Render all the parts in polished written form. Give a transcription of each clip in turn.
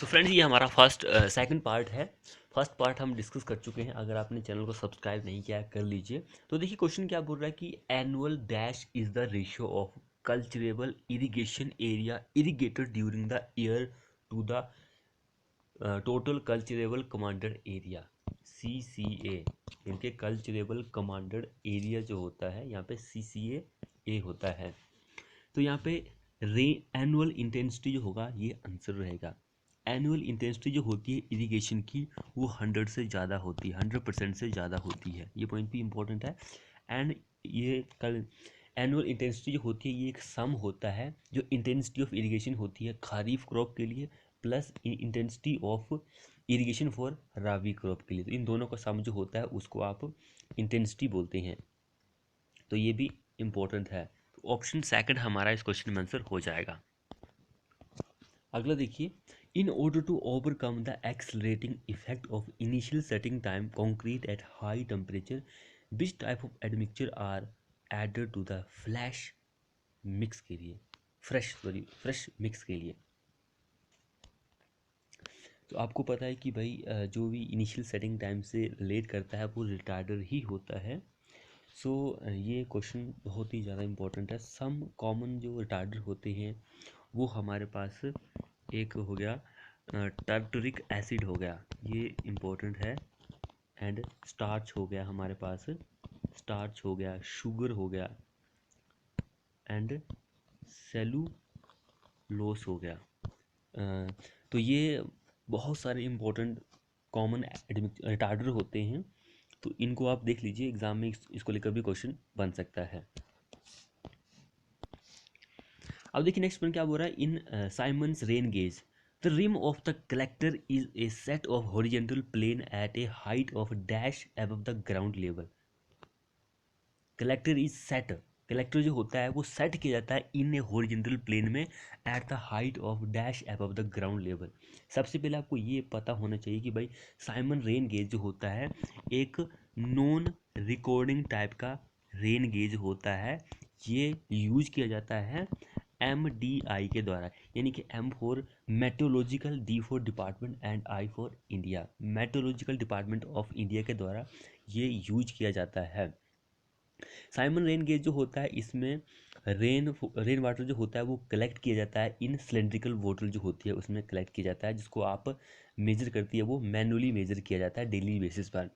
So friends ये हमारा first second part है। फर्स्ट पार्ट हम डिस्कस कर चुके हैं। अगर आपने चैनल को सब्सक्राइब नहीं किया है कर लीजिए। तो देखिए क्वेश्चन क्या बोल रहा है कि annual dash is the ratio of culturable irrigation area irrigated during the year to the total culturable commanded area CCA। इनके कल्चरेबल कमांडेड एरिया जो होता है यहाँ पे CCA होता है। तो यहाँ पे रे एनुअल इंटेंसिटी जो होगा ये आंसर रहेगा। एनुअल इंटेंसिटी जो होती है इरिगेशन की वो 100 से ज़्यादा होती है, 100% से ज़्यादा होती है। ये पॉइंट भी इंपॉर्टेंट है। एंड ये कल एनुअल इंटेंसिटी जो होती है ये एक सम होता है जो इंटेंसिटी ऑफ इरिगेशन होती है खरीफ क्रॉप के लिए plus intensity of irrigation for rabi crop के लिए। तो इन दोनों का सम जो होता है उसको आप इंटेंसिटी बोलते हैं। तो ये भी इम्पोर्टेंट है। तो ऑप्शन सेकंड हमारा इस क्वेश्चन में आंसर हो जाएगा। अगला देखिए, in order to overcome the accelerating effect of initial setting time concrete at high temperature which type of admixture are added to the fresh mix के लिए। तो आपको पता है कि भाई जो भी इनिशियल सेटिंग टाइम से लेट करता है वो रिटार्डर ही होता है। सो ये क्वेश्चन बहुत ही ज़्यादा इम्पोर्टेंट है। सम कॉमन जो रिटार्डर होते हैं वो हमारे पास एक हो गया टार्टरिक एसिड हो गया, ये इम्पोर्टेंट है। एंड स्टार्च हो गया हमारे पास, स्टार्च हो गया, शुगर हो गया एंड सेलुलोस हो गया। तो ये बहुत सारे इम्पोर्टेंट कॉमन रिटार्डर होते हैं। तो इनको आप देख लीजिए, एग्जाम में इसको लेकर भी क्वेश्चन बन सकता है। अब देखिए नेक्स्ट पॉइंट क्या बोल रहा है, in Symons rain gauge the rim of the collector is a set of horizontal plane at a height of dash above the ground level. Collector is set, collector जो होता है वो सेट किया जाता है इन ए हॉरिजॉन्टल प्लेन में at the height of dash above the ground level. सबसे पहले आपको ये पता होना चाहिए कि भाई साइमन रेन गेज जो होता है एक नॉन रिकॉर्डिंग टाइप का रेन गेज होता है। ये यूज किया जाता है MDI के द्वारा, यानी कि M for metrological, D for department and I for India. Metrological department of India के द्वारा ये यूज किया जाता है। साइमन रेन गेज जो होता है इसमें रेन वाटर जो होता है वो कलेक्ट किया जाता है इन सिलेंड्रिकल वाटर जो होती है उसमें कलेक्ट किया जाता है, जिसको आप मेजर करती है वो मैनुअली मेजर किया जाता है डेली बेसिस पर।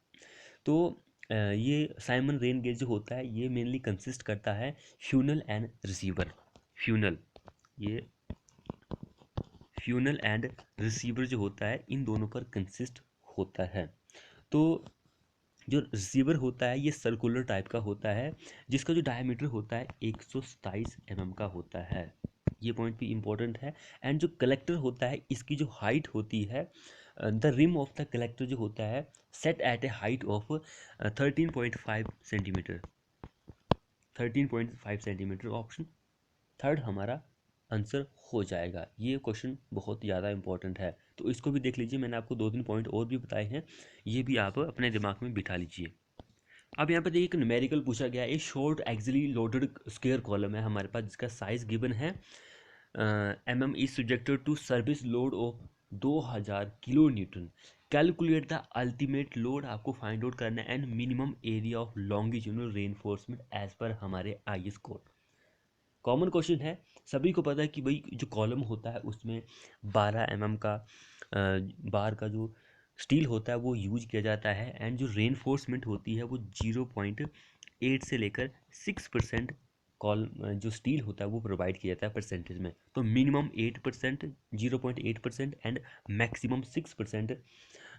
तो ये साइमन रेन गेज जो होता है ये मेनली कंसिस्ट करता है फ्यूनल एंड रिसीवर। फ्यूनल, ये फ्यूनल एंड रिसीवर जो होता है इन दोनों पर कंसिस्ट होता है। तो जो रिसीवर होता है ये सर्कुलर टाइप का होता है जिसका जो डायमीटर होता है 127 mm का होता है। ये पॉइंट भी इम्पोर्टेंट है। एंड जो कलेक्टर होता है इसकी जो हाइट होती है, the rim of the collector जो होता है set at a height of 13.5 centimetre. 13.5 centimetre option third हमारा आंसर हो जाएगा। ये क्वेश्चन बहुत ज़्यादा इंपॉर्टेंट है तो इसको भी देख लीजिए। मैंने आपको 2-3 पॉइंट और भी बताए हैं, ये भी आप अपने दिमाग में बिठा लीजिए। अब यहाँ पे देखिए एक न्यूमेरिकल पूछा गया है। एक short axially loaded square column है हमारे पास जिसका साइज गिवन है mm is subjected to service load of 2000 kilo newton. Calculate the ultimate load आपको फाइंड आउट करना है and minimum area of longitudinal reinforcement as पर हमारे IS कोड। कॉमन क्वेश्चन है, सभी को पता है कि भाई जो कॉलम होता है उसमें 12 mm का बार का जो स्टील होता है वो यूज किया जाता है। एंड जो रेनफोर्समेंट होती है वो 0.8 से लेकर 6% कॉल जो स्टील होता है वो प्रोवाइड किया जाता है परसेंटेज में। तो मिनिमम 8%, 0.8% एंड मैक्सिमम 6%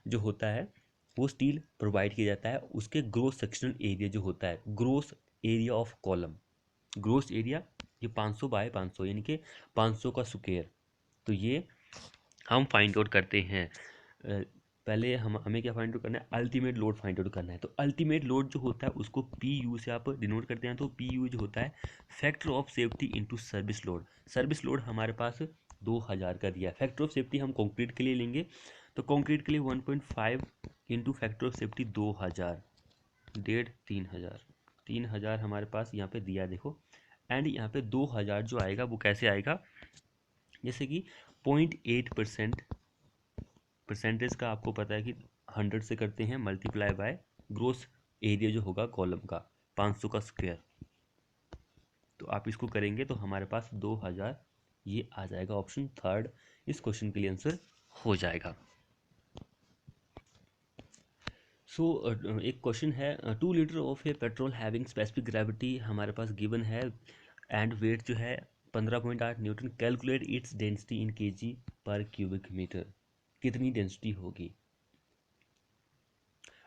जो होता है वो स्टील प्रोवाइड किया जाता है। उसके ग्रोस सेक्शनल एरिया जो होता है, gross area of column, gross area ये 500 बाय 500 यानी कि 500 का स्क्वायर। तो ये हम फाइंड आउट करते हैं। पहले हमें क्या फाइंड आउट करना है, अल्टीमेट लोड फाइंड आउट करना है। तो अल्टीमेट लोड जो होता है उसको PU से आप डिनोट करते हैं। तो PU जो होता है factor of safety into service load. Service load हमारे पास 2000 का दिया है। फैक्टर ऑफ सेफ्टी हम कंक्रीट के लिए लेंगे तो कंक्रीट के लिए 1.5 इंटू फैक्टर ऑफ सेफ्टी 2000, 3000, 3000 हमारे पास यहाँ पे दिया देखो। एंड यहाँ पे 2000 जो आएगा वो कैसे आएगा, जैसे कि 0.8% परसेंटेज का आपको पता है कि 100 से करते हैं मल्टीप्लाई बाय ग्रोस एरिया जो होगा कॉलम का 500 का स्क्वायर। तो आप इसको करेंगे तो हमारे पास 2000 ये आ जाएगा। ऑप्शन थर्ड इस क्वेश्चन के लिए आंसर हो जाएगा। सो एक क्वेश्चन है 2 litre of A petrol having specific gravity हमारे पास गिवन है एंड वेट जो है 15.8 Newton. Calculate its density in KG पर क्यूबिक मीटर। कितनी डेंसिटी होगी?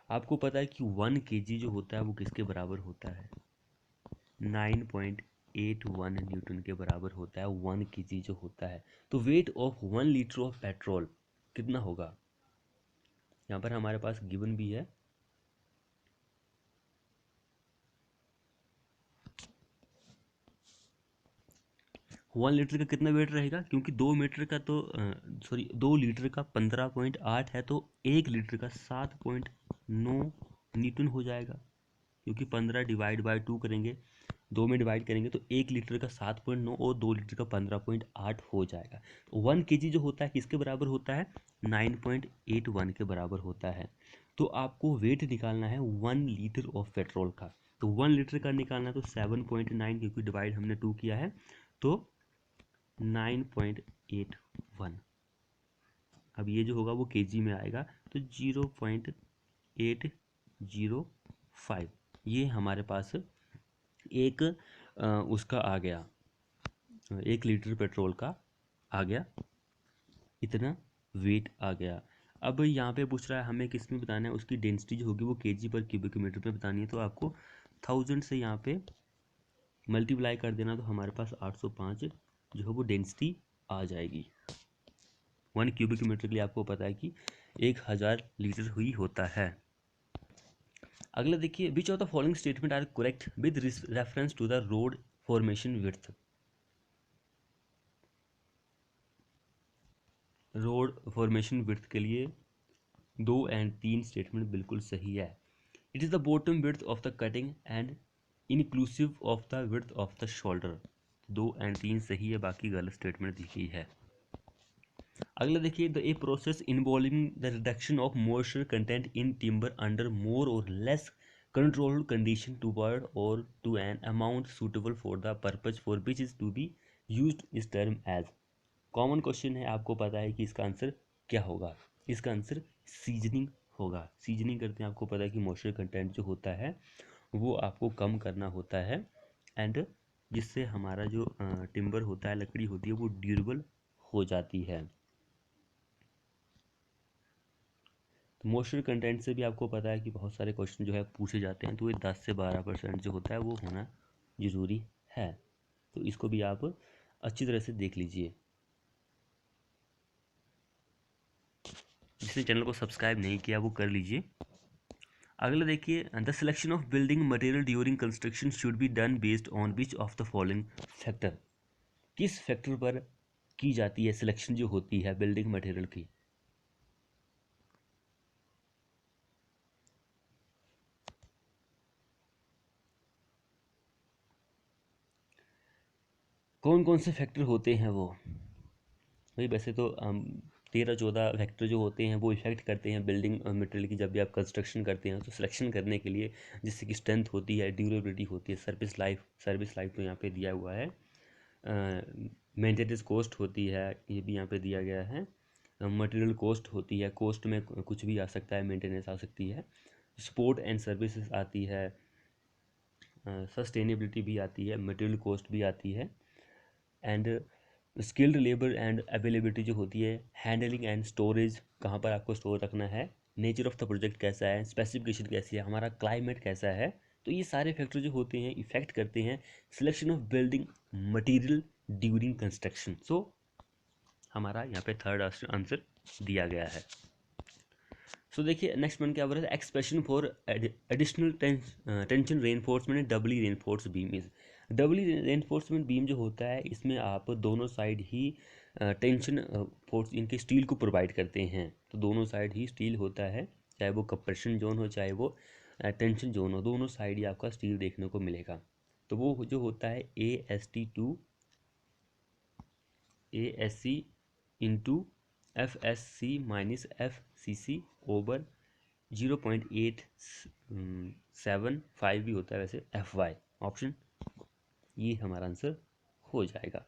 आपको पता है कि 1 केजी जो होता है वो किसके बराबर होता है? 9.81 न्यूटन के बराबर होता है 1 केजी जो होता है। तो weight of 1 litre of petrol कितना होगा? यहाँ पर हमारे पास गिवन भी है। वन लीटर का कितना वेट रहेगा? क्योंकि 2 मीटर का तो 2 लीटर का 15.8 है, तो 1 लीटर का 7.9 न्यूटन हो जाएगा। क्योंकि 15 डिवाइड बाय 2 करेंगे, 2 में डिवाइड करेंगे तो 1 लीटर का 7.9 और 2 लीटर का 15.8 हो जाएगा। तो 1 केजी जो होता है किसके बराबर होता है? 9.81 के बराबर होता है। तो आपको वेट निकालना है 1 लीटर ऑफ पेट्रोल का। तो 1 लीटर का निकालना है तो 7.9, क्योंकि डिवाइड हमने 2 किया है, तो 9.81। अब ये जो होगा वो केजी में आएगा, तो 0.805 ये हमारे पास एक उसका आ गया, 1 लीटर पेट्रोल का आ गया, इतना वेट आ गया। अब यहाँ पे पूछ रहा है हमें किस में बताना है, उसकी डेंसिटी जो होगी वो केजी पर क्यूबिक मीटर में बतानी है। तो आपको 1000 से यहाँ पे मल्टीप्लाई कर देना, तो हमारे पास 805 जो है वो डेंसिटी आ जाएगी। 1 क्यूबिक मीटर के लिए आपको पता है कि 1000 लीटर ही होता है। अगला देखिए, which of the following statement are correct with reference to the road formation width. Road formation width के लिए 2 और 3 स्टेटमेंट बिल्कुल सही है। It is the bottom width of the cutting and inclusive of the width of the shoulder. 2 और 3 सही है, बाकी गलत स्टेटमेंट दी गई है। अगला देखिए, the a process involving the reduction of moisture content in timber under more or less controlled condition toward or to an amount suitable for the purpose for which is to be used is term as. Common question है, आपको पता है कि इसका answer क्या होगा? इसका answer seasoning होगा। सीजनिंग करते हैं, आपको पता है कि मॉइस्चर कंटेंट जो होता है वो आपको कम करना होता है, एंड जिससे हमारा जो टिम्बर होता है, लकड़ी होती है, वो ड्यूरेबल हो जाती है। तो मॉइस्चर कंटेंट से भी आपको पता है कि बहुत सारे क्वेश्चन जो है पूछे जाते हैं, तो ये 10 से 12% जो होता है वो होना ज़रूरी है। तो इसको भी आप अच्छी तरह से देख लीजिए। जिसने चैनल को सब्सक्राइब नहीं किया वो कर लीजिए। अगला देखिए, the selection of building material during construction should be done based on which of the following factor. किस फैक्टर पर की जाती है सिलेक्शन जो होती है बिल्डिंग मटेरियल की? कौन कौन से फैक्टर होते हैं वो? भाई वैसे तो 13-14 फैक्टर जो होते हैं वो इफेक्ट करते हैं बिल्डिंग मटेरियल की। जब भी आप कंस्ट्रक्शन करते हैं तो सिलेक्शन करने के लिए, जिससे कि स्ट्रेंथ होती है, ड्यूरेबिलिटी होती है, सर्विस लाइफ तो यहाँ पे दिया हुआ है, मेंटेनेंस कॉस्ट होती है, ये भी यहाँ पे दिया गया है, मटेरियल कॉस्ट होती है, कॉस्ट में कुछ भी आ सकता है, मेंटेनेंस आ सकती है, सपोर्ट एंड सर्विसेज आती है, सस्टेनेबिलिटी भी आती है, मटेरियल कॉस्ट भी आती है, and skilled labour and availability जो होती है, हैंडलिंग एंड स्टोरेज, कहाँ पर आपको स्टोर रखना है, नेचर ऑफ द प्रोजेक्ट कैसा है, स्पेसिफिकेशन कैसी है, हमारा क्लाइमेट कैसा है। तो ये सारे फैक्टर जो होते हैं इफेक्ट करते हैं selection of building material during construction. So हमारा यहाँ पे थर्ड आंसर दिया गया है। सो देखिए नेक्स्ट पॉइंट क्या बोल रहा है, expression for additional tension reinforcement doubly reinforce beam is. Doubly reinforcement beam जो होता है इसमें आप दोनों साइड ही टेंशन फोर्स इनके स्टील को प्रोवाइड करते हैं। तो दोनों साइड ही स्टील होता है, चाहे वो कंप्रेशन जोन हो चाहे वो टेंशन जोन हो, दोनों साइड ही आपका स्टील देखने को मिलेगा। तो वो जो होता है AST2 ASC into FSC minus FCC over 0.875 भी होता है वैसे FY। ऑप्शन ये हमारा आंसर हो जाएगा।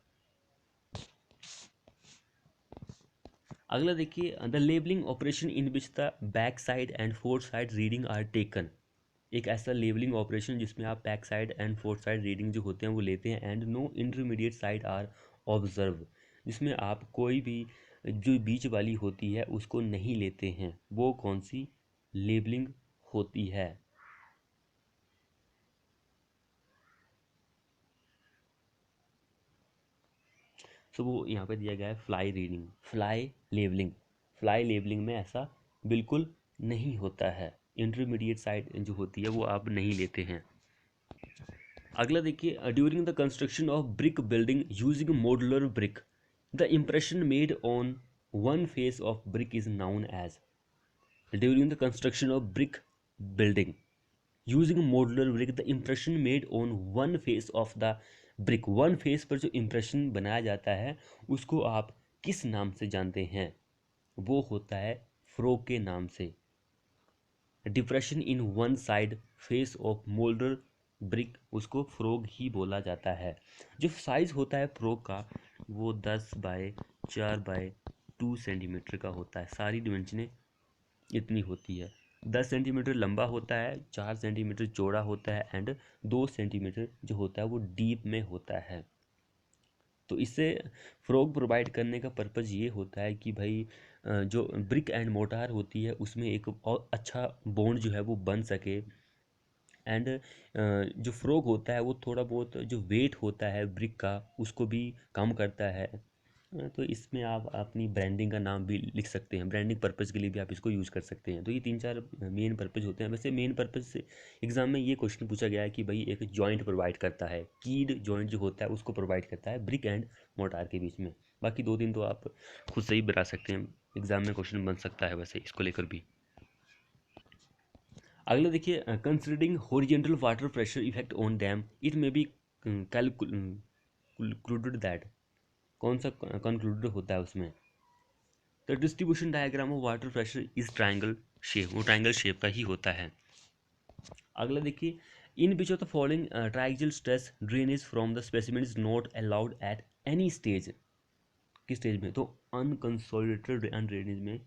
अगला देखिए, the levelling operation in which the back sight and fore sight reading are taken. एक ऐसा लेबलिंग ऑपरेशन जिसमें आप back sight and fore sight reading जो होते हैं वो लेते हैं, and no intermediate sight are observe, जिसमें आप कोई भी जो बीच वाली होती है उसको नहीं लेते हैं, वो कौन सी लेबलिंग होती है? सो वो यहाँ पे दिया गया है fly reading, fly labelling. Fly labelling में ऐसा बिल्कुल नहीं होता है, इंटरमीडिएट साइड जो होती है वो आप नहीं लेते हैं। अगला देखिए, during the construction of brick building using modular brick the impression made on one face of brick is known as. During the construction of brick building using modular brick the impression made on one face of the brick, one face पर जो impression बनाया जाता है उसको आप किस नाम से जानते हैं? वो होता है फ्रोग के नाम से। Depression in one side face of moulder brick, उसको फ्रोग ही बोला जाता है। जो साइज होता है फ्रोग का वो 10 बाय 4 बाय 2 सेंटीमीटर का होता है। सारी डिमेंशनें इतनी होती है। 10 सेंटीमीटर लंबा होता है, 4 सेंटीमीटर चौड़ा होता है, एंड 2 सेंटीमीटर जो होता है वो डीप में होता है। तो इससे फ्रोग प्रोवाइड करने का पर्पज़ ये होता है कि भाई जो ब्रिक एंड मोटार होती है उसमें एक और अच्छा बॉन्ड जो है वो बन सके, एंड जो फ्रोग होता है वो थोड़ा बहुत जो वेट होता है ब्रिक का उसको भी कम करता है। तो इसमें आप अपनी ब्रांडिंग का नाम भी लिख सकते हैं, ब्रांडिंग पर्पज़ के लिए भी आप इसको यूज़ कर सकते हैं। तो ये 3-4 मेन पर्पज़ होते हैं। वैसे मेन पर्पज़ से एग्ज़ाम में ये क्वेश्चन पूछा गया है कि भाई एक जॉइंट प्रोवाइड करता है, कीड जॉइंट जो होता है उसको प्रोवाइड करता है ब्रिक एंड मोटार के बीच में। बाकी 2-3 तो आप खुद से ही बता सकते हैं, एग्ज़ाम में क्वेश्चन बन सकता है वैसे इसको लेकर भी। अगला देखिए, considering horizontal water pressure effect on dam it may be concluded that, कौन सा कंक्लूडेड होता है उसमें? The distribution diagram of water pressure is triangle shape, वो ट्राइंगल शेप का ही होता है। अगला देखिए, in which of the following triaxial stress drainage from the specimen is not allowed at any stage. किस स्टेज में? तो अनकंसोलिडेटेड ड्रेनेज में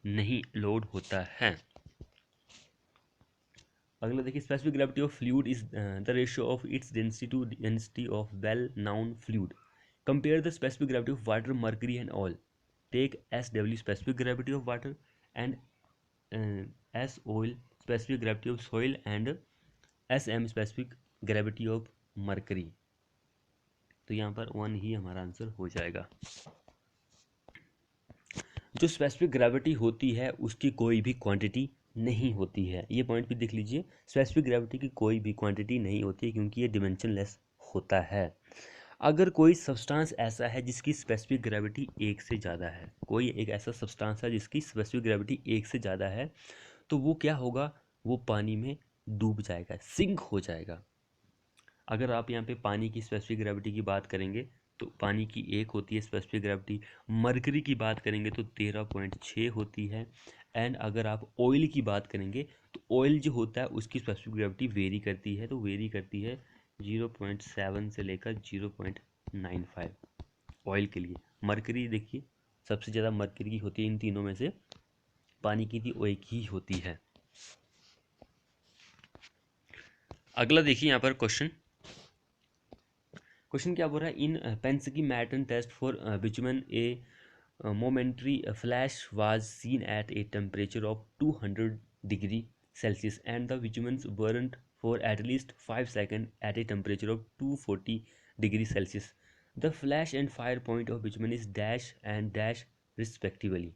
नहीं लोड होता है। अगला देखिए, specific gravity of fluid is the ratio of its density to density of well known fluid. Compare the specific gravity of water, mercury and oil. Take SW specific gravity of water and S oil specific gravity of soil and SM specific gravity of mercury. तो यहाँ पर 1 ही हमारा answer हो जाएगा। जो specific gravity होती है उसकी कोई भी क्वांटिटी नहीं होती है, ये पॉइंट भी देख लीजिए। स्पेसिफिक ग्रेविटी की कोई भी क्वांटिटी नहीं होती है क्योंकि ये डिमेंशनलेस होता है। अगर कोई सब्सटेंस ऐसा है जिसकी स्पेसिफिक ग्रेविटी 1 से ज़्यादा है, कोई एक ऐसा सब्सटेंस है जिसकी स्पेसिफिक ग्रेविटी 1 से ज़्यादा है, तो वो क्या होगा? वो पानी में डूब जाएगा, सिंक हो जाएगा। अगर आप यहाँ पे पानी की स्पेसिफिक ग्रेविटी की बात करेंगे तो पानी की 1 होती है स्पेसिफिक ग्रेविटी। मरकरी की बात करेंगे तो 13.6 होती है। एंड अगर आप ऑयल की बात करेंगे तो ऑयल जो होता है उसकी स्पेसिफिक ग्रेविटी वेरी करती है, तो वेरी करती है 0.7 से लेकर 0.95 ऑयल के लिए। मरकरी देखिए सबसे ज़्यादा मरकरी की होती है इन तीनों में से, पानी की भी एक ही होती है। अगला देखिए यहाँ पर क्वेश्चन क्या बोल रहा है? In Pensky Martens test for bitumen a momentary flash was seen at a temperature of 200 degree Celsius and the bitumen burned for at least 5 seconds at a temperature of 240 degree Celsius. The flash and fire point of bitumen is dash and dash respectively.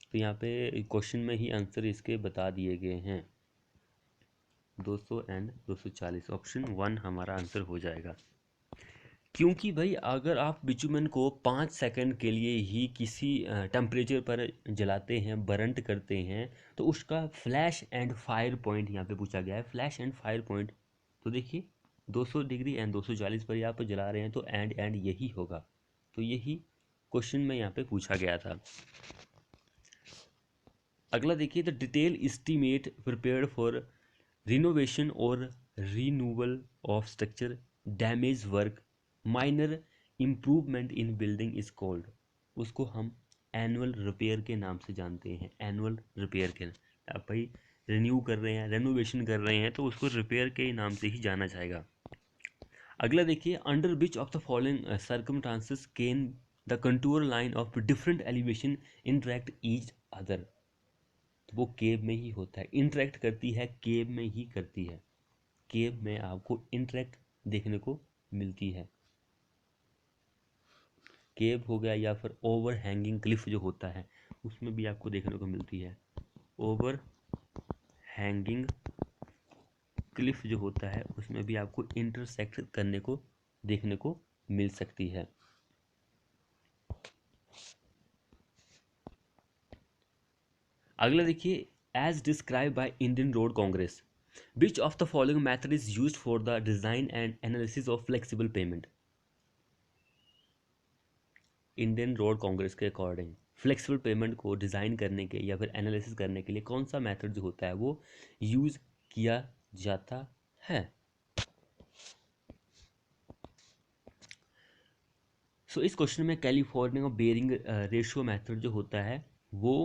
तो यहाँ पे question में ही answer इसके बता दिए गए हैं, 200 and 240। Option 1 हमारा आंसर हो जाएगा। क्योंकि भाई अगर आप बिचुमन को 5 सेकंड के लिए ही किसी टेम्परेचर पर जलाते हैं, बरंट करते हैं, तो उसका फ्लैश एंड फायर पॉइंट यहाँ पे पूछा गया है, फ्लैश एंड फायर पॉइंट। तो देखिए 200 डिग्री एंड 240 पर आप जला रहे हैं तो एंड यही होगा। तो यही क्वेश्चन में यहाँ पे पूछा गया था। अगला देखिए, the detail estimate prepared for renovation or renewal of structure damage work minor improvement in building is called. उसको हम एनुअल रिपेयर के नाम से जानते हैं। एनुअल रिपेयर के, आप भाई रिन्यू कर रहे हैं, रेनोवेशन कर रहे हैं, तो उसको रिपेयर के नाम से ही जाना जाएगा। अगला देखिए, under which of the following circumstances can the contour line of different elevation interact each other. तो वो केव में ही होता है, इंटरेक्ट करती है केव में ही करती है। केव में आपको इंटरेक्ट देखने को मिलती है। केव हो गया या फिर ओवर हैंगिंग क्लिफ जो होता है उसमें भी आपको देखने को मिलती है। ओवर हैंगिंग क्लिफ जो होता है उसमें भी आपको इंटरसेक्ट करने को देखने को मिल सकती है। अगला देखिए, as describe by Indian road congress which of the following method is used for the design and analysis of flexible pavement. Indian road congress के अकॉर्डिंग फ्लेक्सिबल पेमेंट को डिज़ाइन करने के या फिर एनालिसिस करने के लिए कौन सा मेथड जो होता है वो यूज़ किया जाता है। सो इस क्वेश्चन में कैलिफोर्निया बेयरिंग रेशियो मेथड जो होता है वो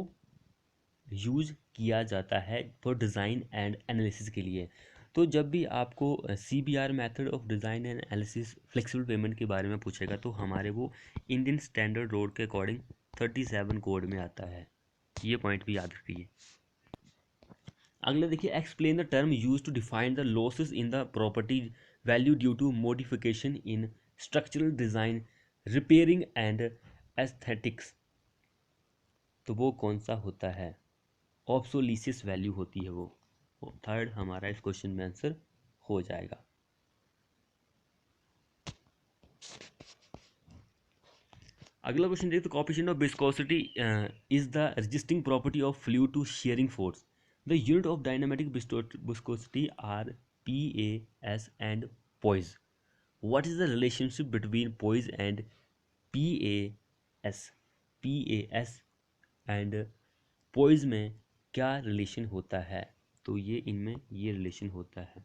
यूज़ किया जाता है फॉर डिज़ाइन एंड एनालिसिस के लिए। तो जब भी आपको CBR method of design and analysis flexible pavement के बारे में पूछेगा तो हमारे वो इंडियन स्टैंडर्ड रोड के अकॉर्डिंग 37 कोड में आता है। ये पॉइंट भी याद रखिए। अगला देखिए, explain the term use to define the losses in the property value due to modification in structural design repairing and aesthetics. तो वो कौन सा होता है? ऑब्सोलीसिस वैल्यू होती है वो। थर्ड हमारा इस क्वेश्चन में आंसर हो जाएगा। अगला क्वेश्चन देखते, coefficient of viscosity is the resisting property of fluid to shearing force. The unit of dynamic viscosity are PAS and poise. What is the relationship between poise and PAS? PAS and poise में क्या relation होता है? तो ये इनमें ये relation होता है।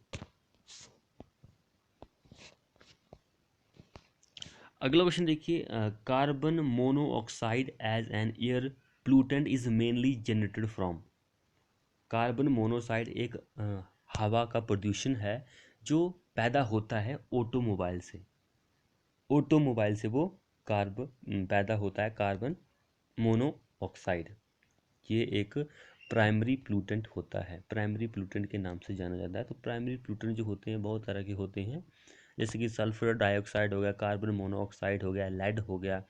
अगला क्वेश्चन देखिए, carbon monoxide as an air pollutant is mainly generated from. Carbon monoxide एक हवा का प्रदूषण है जो पैदा होता है ऑटोमोबाइल से। ऑटोमोबाइल से वो पैदा होता है कार्बन मोनोऑक्साइड। ये एक प्राइमरी प्लूटेंट होता है, प्राइमरी प्लूटेंट के नाम से जाना जाता है। तो प्राइमरी प्लूटेंट जो होते हैं बहुत तरह के होते हैं, जैसे कि सल्फर डाइऑक्साइड हो गया, कार्बन मोनोऑक्साइड हो गया, लेड हो गया,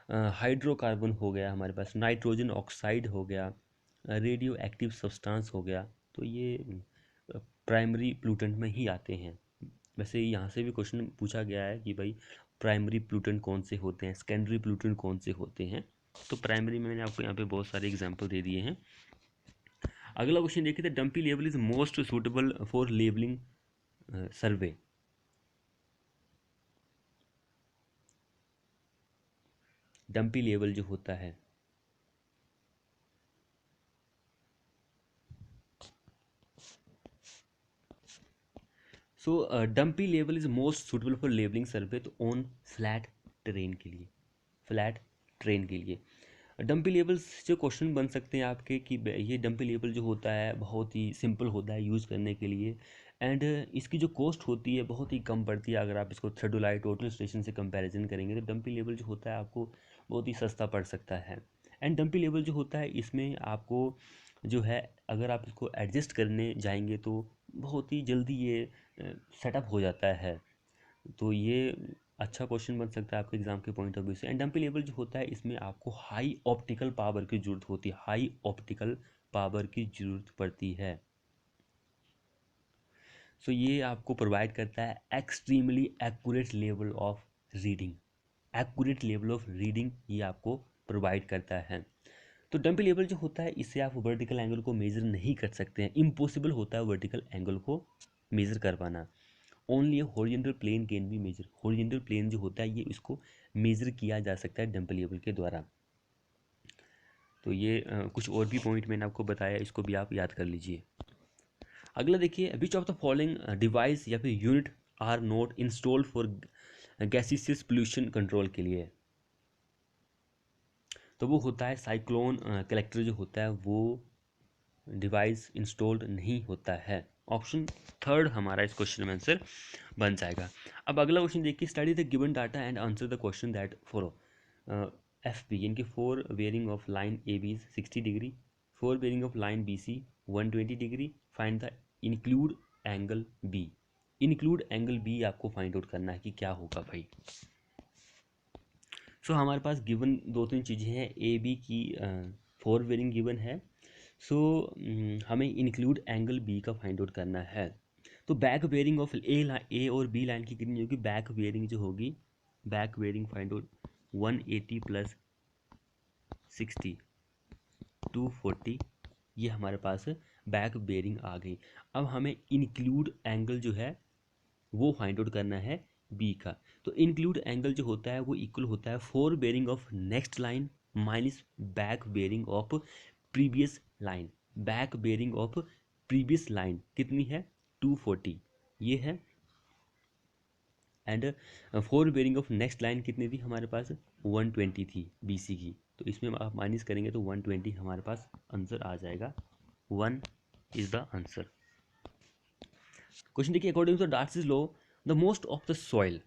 हाइड्रोकार्बन हो गया, हमारे पास नाइट्रोजन ऑक्साइड हो गया, रेडियो एक्टिव सब्सटेंस हो गया। तो ये प्राइमरी प्लूटेंट में ही आते हैं। वैसे यहाँ से भी क्वेश्चन पूछा गया है कि भाई प्राइमरी प्लूटेंट कौन से होते हैं, सेकेंडरी प्लूटेंट कौन से होते हैं। तो प्राइमरी में मैंने आपको यहाँ पे बहुत सारे एग्जाम्पल दे दिए हैं। अगला क्वेश्चन देखिए, the dumpy level is most suitable for levelling survey. Dumpy level जो होता है dumpy level is most suitable for levelling survey. तो ऑन फ्लैट ट्रेन के लिए, फ्लैट ट्रेन के लिए डंपी लेवल से क्वेश्चन बन सकते हैं आपके कि ये डंपी लेवल जो होता है बहुत ही सिंपल होता है यूज़ करने के लिए, एंड इसकी जो कॉस्ट होती है बहुत ही कम पड़ती है। अगर आप इसको थर्डोलाइट टोटल स्टेशन से कंपैरिजन करेंगे तो डंपी लेवल जो होता है आपको बहुत ही सस्ता पड़ सकता है। एंड डंपी लेवल जो होता है इसमें आपको जो है अगर आप इसको एडजस्ट करने जाएंगे तो बहुत ही जल्दी ये सेटअप हो जाता है। तो ये अच्छा क्वेश्चन बन सकता है आपके एग्जाम के पॉइंट ऑफ व्यू से। एंड डंपी लेवल जो होता है इसमें आपको हाई ऑप्टिकल पावर की जरूरत होती है, हाई ऑप्टिकल पावर की जरूरत पड़ती है। सो ये आपको प्रोवाइड करता है extremely accurate level of reading. Accurate level of reading ये आपको प्रोवाइड करता है। तो डंपी लेवल जो होता है इससे आप वर्टिकल एंगल को मेज़र नहीं कर सकते हैं, इम्पॉसिबल होता है वर्टिकल एंगल को मेज़र कर पाना। Only horizontal plane can be measure, horizontal plane जो होता है ये इसको मेजर किया जा सकता है डंप लेवल के द्वारा। तो ये कुछ और भी पॉइंट मैंने आपको बताया, इसको भी आप याद कर लीजिए। अगला देखिए, which of the following device या फिर unit are not installed for gaseous pollution control के लिए। तो वो होता है साइक्लोन कलेक्टर जो होता है वो डिवाइस इंस्टॉल्ड नहीं होता है। ऑप्शन थर्ड हमारा इस क्वेश्चन में आंसर बन जाएगा। अब अगला क्वेश्चन देखिए, study the given data and answer the question that follow. F B यानी कि 4 bearing of line A B 60 degree, 4 bearing of line B C 120 degree, find the include angle B. Include angle B आपको find out करना है कि क्या होगा भाई। सो हमारे पास गिवन दो तीन चीज़ें हैं, ए बी की 4 बेयरिंग गिवन है। सो हमें इंक्लूड एंगल बी का फाइंड आउट करना है। तो बैक बेयरिंग ऑफ ए और बी लाइन की कितनी होगी, बैक बेयरिंग जो होगी, back bearing find out 180 plus 60 240, ये हमारे पास बैक बेयरिंग आ गई। अब हमें इंक्लूड एंगल जो है वो फाइंड आउट करना है बी का। तो इंक्लूड एंगल जो होता है वो इक्वल होता है 4 bearing of next line minus back bearing of previous line. Back bearing of previous line कितनी है 240 ये है, and 4 bearing of next line कितनी थी हमारे पास 120 थी BC की। तो इसमें आप माइनस करेंगे तो 120 हमारे पास आंसर आ जाएगा, 1 इज द आंसर। क्वेश्चन देखिए, according to Darcy's law the most of the soil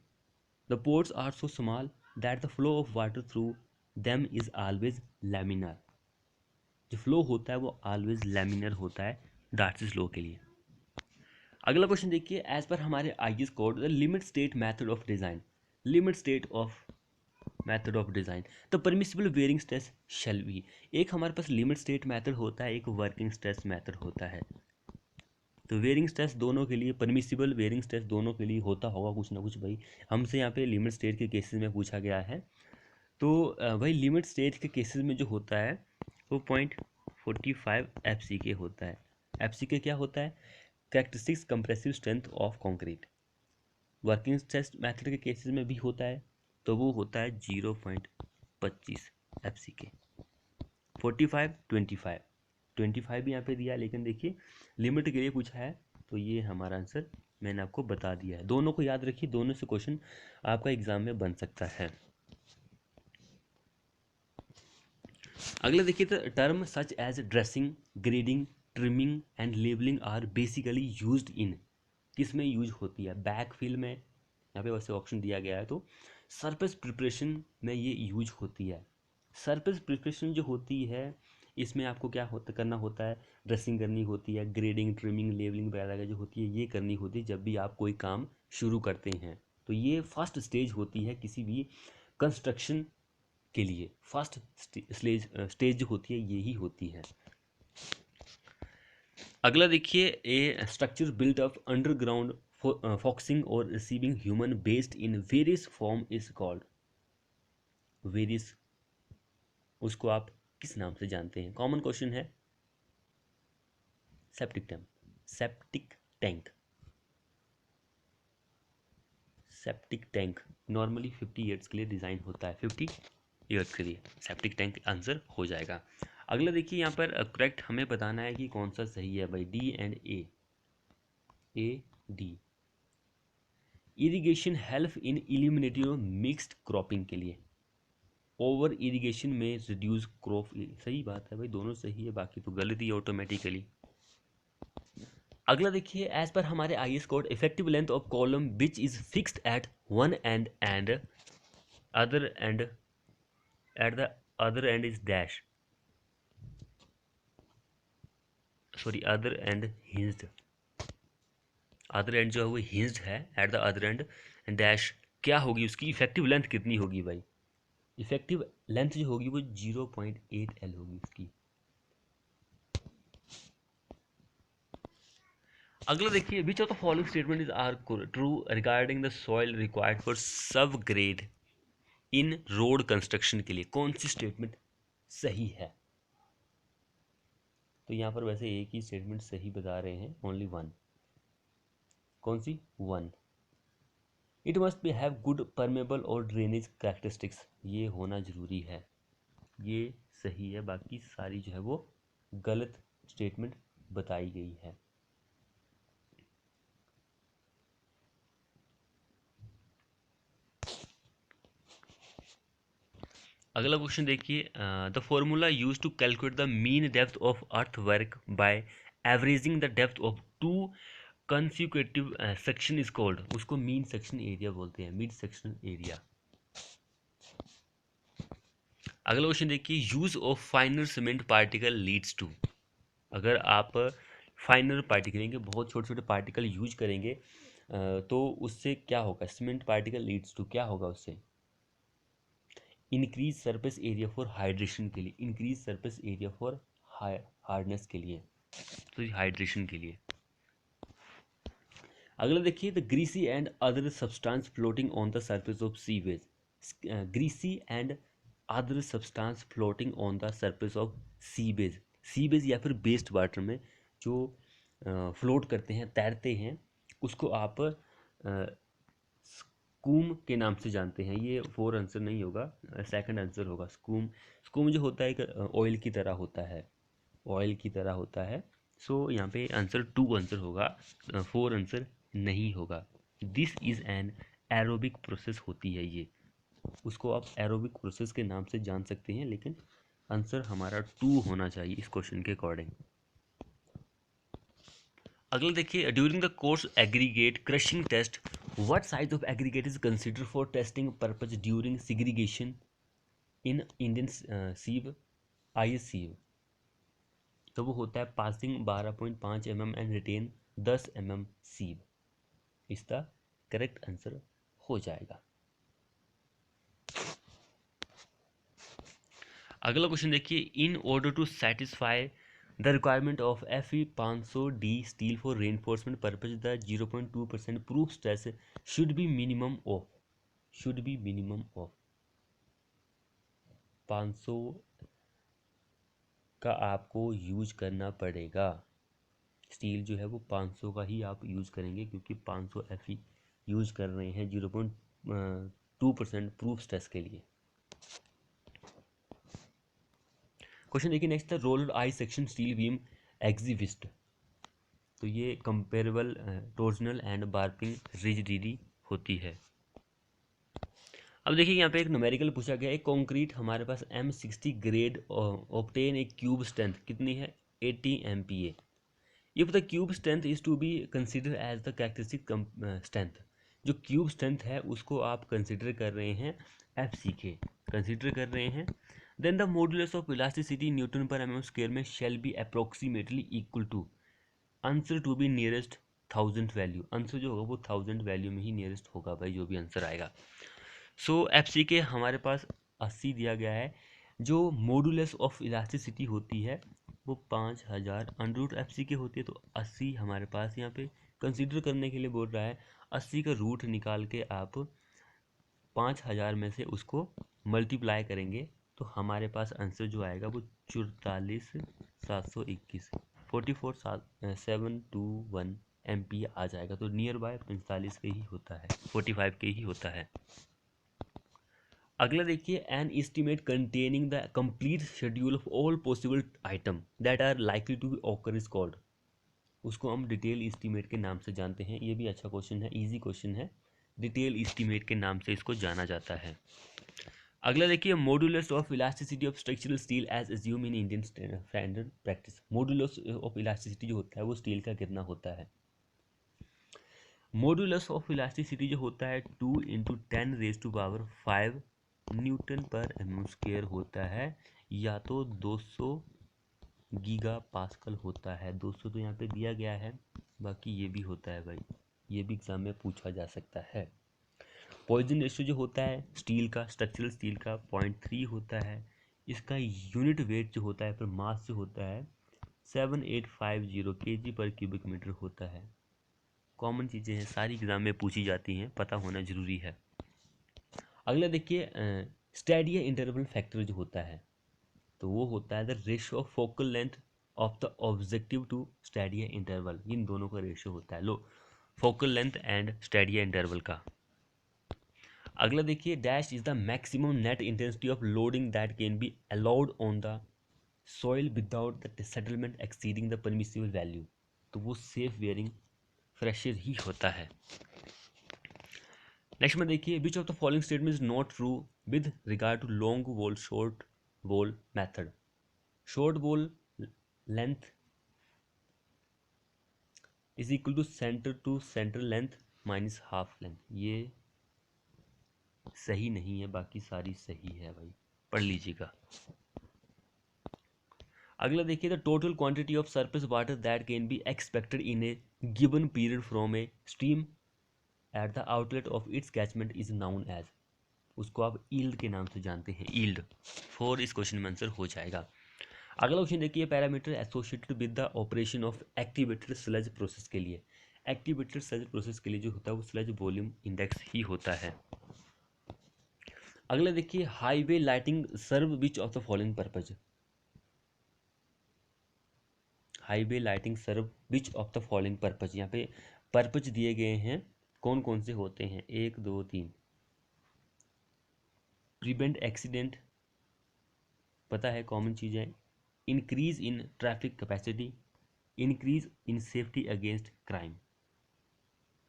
the pores are so small that the flow of water through them is always laminar. जो फ्लो होता है वो ऑलवेज लैमिनर होता है Darcy's law के लिए। अगला क्वेश्चन देखिए, एज पर हमारे IS code the limit state method of design, limit state of method of design the permissible wearing stress shall be. एक हमारे पास लिमिट स्टेट मेथड होता है, एक वर्किंग स्ट्रेस मेथड होता है। तो वेयरिंग स्ट्रेस दोनों के लिए, परमिसिबल वेयरिंग स्ट्रेस दोनों के लिए होता होगा कुछ ना कुछ भाई। हमसे यहाँ पे लिमिट स्टेट के केसेस में पूछा गया है। तो भाई लिमिट स्टेट के केसेस में जो होता है वो 0.45 FCK होता है। FCK क्या होता है, characteristics compressive strength of concrete. Working stress method के केसेस में भी होता है, तो वो होता है 0.25 FCK। 45 25 25 भी यहाँ पे दिया है, लेकिन देखिए लिमिट के लिए पूछा है तो ये हमारा आंसर मैंने आपको बता दिया है। दोनों को याद रखिए, दोनों से क्वेश्चन आपका एग्जाम में बन सकता है। अगला देखिए, the term such as dressing, grading, trimming and levelling are basically used in, किस में यूज होती है, बैक फिल में, यहाँ पे वैसे ऑप्शन दिया गया है, तो सरफेस प्रिपरेशन में ये यूज होती है। सरफेस प्रिपरेशन जो होती है इसमें आपको क्या करना होता है, ड्रेसिंग करनी होती है, ग्रेडिंग, ट्रिमिंग, लेवलिंग वगैरह जो होती है ये करनी होती है जब भी आप कोई काम शुरू करते हैं। तो ये फर्स्ट स्टेज होती है किसी भी कंस्ट्रक्शन के लिए, फर्स्ट स्टेज जो होती है यही होती है। अगला देखिए, a structure built up underground focusing or receiving human based in various form is called, various उसको आप किस नाम से जानते हैं, कॉमन क्वेश्चन है। Septic tank, septic tank, septic tank normally 50 years के लिए डिज़ाइन होता है, 50 ईयर्स के लिए सेप्टिक टैंक आंसर हो जाएगा। अगला देखिए, यहाँ पर करेक्ट हमें बताना है कि कौन सा सही है भाई, D and A D। Irrigation help in eliminating mixed cropping के लिए, ओवर इरिगेशन में रिड्यूस क्रॉप, सही बात है भाई, दोनों सही है, बाकी तो गलत ही ऑटोमेटिकली। अगला देखिए, एज पर हमारे IS code effective length of column which is fixed at one and other and at the other and is dash, sorry other and hinged, other and जो है वो हिंज्ड है, at the other and dash क्या होगी उसकी effective length कितनी होगी भाई, इफेक्टिव लेंथ जो होगी वो 0.8L होगी उसकी। अगला देखिए, which of the following statement is are true regarding the soil required for sub grade in road construction के लिए, कौन सी स्टेटमेंट सही है। तो यहाँ पर वैसे एक ही स्टेटमेंट सही बता रहे हैं, ओनली वन, कौन सी, one. It must be have good permeable or drainage characteristics, ये होना ज़रूरी है, ये सही है, बाकी सारी जो है वो गलत स्टेटमेंट बताई गई है। अगला क्वेश्चन देखिए, the formula use to calculate the mean depth of earth work by averaging the depth of two consecutive section is called, उसको मीन सेक्शन एरिया बोलते हैं, मिड सेक्शन एरिया। अगला क्वेश्चन देखिए, use of finer cement particle leads to, अगर आप फाइनर particle यानी कि बहुत छोटे छोटे पार्टिकल यूज करेंगे तो उससे क्या होगा, सीमेंट पार्टिकल लीड्स टू क्या होगा उससे, increase surface area for hydration के लिए, increase surface area for hardness के लिए, तो ये हाइड्रेशन के लिए। अगला देखिए, the greasy and other substance floating on the surface of sewage, greasy and other substance floating on the surface of सी बेज, सी बेज या फिर बेस्ड वाटर में जो फ्लोट करते हैं, तैरते हैं, उसको आप स्कूम के नाम से जानते हैं। ये 4 आंसर नहीं होगा, सेकंड आंसर होगा स्कूम। स्कूम जो होता है एक ऑयल की तरह होता है, ऑयल की तरह होता है। सो यहाँ पे आंसर 2 आंसर होगा, 4 आंसर नहीं होगा। This is an aerobic process होती है ये, उसको आप एरोबिक प्रोसेस के नाम से जान सकते हैं, लेकिन आंसर हमारा 2 होना चाहिए इस क्वेश्चन के अकॉर्डिंग। अगला देखिए, during the coarse aggregate crushing test what size of aggregate is consider for testing purpose during segregation in Indian sieve I sieve, तो वो होता है passing 12.5 mm and retain 10 mm sieve, इसका करेक्ट आंसर हो जाएगा। अगला क्वेश्चन देखिए, in order to satisfy the requirement of FE 500D steel for reinforcement purpose the 0.2% proof stress should be minimum of, should be minimum of 500 का आपको use करना पड़ेगा, steel जो है वो 500 का ही आप यूज़ करेंगे, क्योंकि 500 FE यूज़ कर रहे हैं 0.2% प्रूफ स्ट्रेस के लिए। क्वेश्चन देखिए next, the rolled I section steel beam exhibits, तो ये comparable torsional and warping rigidity होती है। अब देखिए यहाँ पे एक न्यूमेरिकल पूछा गया है, कंक्रीट हमारे पास M60 ग्रेड ऑब्टेन एक क्यूब स्ट्रेंथ कितनी है, 80 MPa। If the cube strength is to be consider as the characteristic strength, जो क्यूब स्ट्रेंथ है उसको आप कंसिडर कर रहे हैं FCK कंसिडर कर रहे हैं, then the modulus of elasticity newton पर mm स्क्वायर में shall be approximately equal to, answer to be nearest 1000 value, answer जो होगा वो 1000 वैल्यू में ही नियरेस्ट होगा भाई, जो भी आंसर आएगा। सो FCK हमारे पास 80 दिया गया है, जो मॉडुलस ऑफ इलास्टिसिटी होती है वो 5000 अंडर FCK होती है, तो 80 हमारे पास यहाँ पे कंसीडर करने के लिए बोल रहा है। 80 का रूट निकाल के आप 5000 में से उसको मल्टीप्लाई करेंगे, तो हमारे पास आंसर जो आएगा वो 44,721 44,721 MP आ जाएगा, तो नियर बाय 45 के ही होता है, 45 के ही होता है। अगला देखिए, an estimate containing the complete schedule of all possible item that are likely to be occur is called, उसको हम डिटेल एस्टीमेट के नाम से जानते हैं। ये भी अच्छा क्वेश्चन है, इजी क्वेश्चन है, डिटेल एस्टीमेट के नाम से इसको जाना जाता है। अगला देखिए, modulus of elasticity of structural steel as assume in Indian standard practice, modulus of elasticity जो होता है वो स्टील का कितना होता है, मॉडुलस ऑफ इलास्टिसिटी जो होता है 2 × 10⁵ न्यूटन पर mm स्क्वायर होता है, या तो 200 गीगा पास्कल होता है। 200 तो यहाँ पे दिया गया है, बाकी ये भी होता है भाई, ये भी एग्जाम में पूछा जा सकता है। पॉइजन रेशियो जो होता है स्टील का, स्ट्रक्चरल स्टील का 0.3 होता है। इसका यूनिट वेट जो होता है फिर मास जो होता है 7850 kg पर क्यूबिक मीटर होता है। कॉमन चीज़ें हैं, सारी एग्जाम में पूछी जाती हैं, पता होना जरूरी है। अगला देखिए, स्टैडिया इंटरवल फैक्टर जो होता है, तो वो होता है the ratio of focal length of the objective to stadia interval, इन दोनों का रेशियो होता है। लो, focal length and stadia interval का, अगला देखिए, dash is the maximum net intensity of loading that can be allowed on the soil without the settlement exceeding the permissible value. तो वो सेफ वेयरिंग प्रेशर ही होता है। नेक्स्ट में देखिए, which of the following statement is not true with regard to long ball short ball method. Short ball length is equal to centre length minus half length. ये सही नहीं है, बाकी सारी सही है भाई, पढ़ लीजिएगा। अगला देखिए, the total quantity of surface water that can be expected in a given period from a stream at the outlet of its catchment is known as. उसको आप ईल्ड के नाम से जानते हैं, ईल्ड। 4 इस क्वेश्चन में आंसर हो जाएगा। अगला क्वेश्चन देखिए, parameter associated with the operation of activated sludge process के लिए। एक्टिवेटेड स्लज प्रोसेस के लिए जो होता है वो स्लज वॉल्यूम इंडेक्स ही होता है। अगला देखिए, highway lighting serve which of the following purpose. Highway lighting serve which of the following purpose. यहाँ पे पर्पज दिए गए हैं, कौन कौन से होते हैं, 1 2 3। प्रिवेंट एक्सीडेंट, पता है कॉमन चीज़ है। Increase in traffic capacity, increase in safety against crime.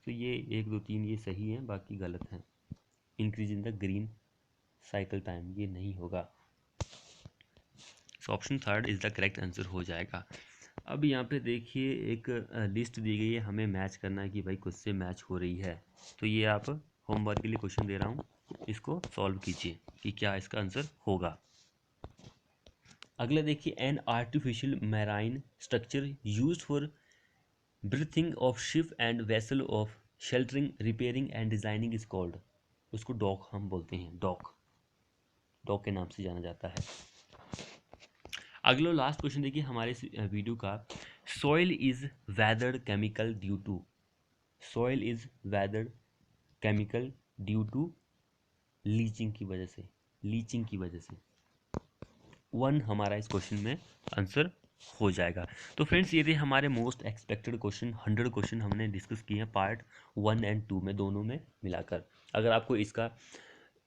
तो ये 1 2 3 ये सही है, बाकी गलत है। Increase in the green cycle time ये नहीं होगा। So option 3 is the correct answer हो जाएगा। अब यहाँ पे देखिए, एक लिस्ट दी गई है, हमें मैच करना है कि भाई खुद से मैच हो रही है। तो ये आप होमवर्क के लिए क्वेश्चन दे रहा हूँ, इसको सॉल्व कीजिए कि क्या इसका आंसर होगा। अगला देखिए, an artificial marine structure used for breathing of ship and vessel of sheltering repairing and designing is called. उसको डॉक हम बोलते हैं, डॉक, डॉक के नाम से जाना जाता है। अगला लास्ट क्वेश्चन देखिए हमारे वीडियो का, soil is weathered chemical due to. Soil is weathered chemical due to leaching की वजह से, लीचिंग की वजह से। 1 हमारा इस क्वेश्चन में आंसर हो जाएगा। तो फ्रेंड्स, ये थे हमारे मोस्ट एक्सपेक्टेड क्वेश्चन। 100 क्वेश्चन हमने डिस्कस किए हैं पार्ट 1 और 2 में, दोनों में मिलाकर। अगर आपको इसका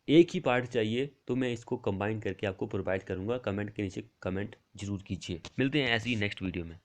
एक ही पार्ट चाहिए तो मैं इसको कंबाइन करके आपको प्रोवाइड करूंगा। कमेंट के नीचे कमेंट जरूर कीजिए। मिलते हैं ऐसी नेक्स्ट वीडियो में।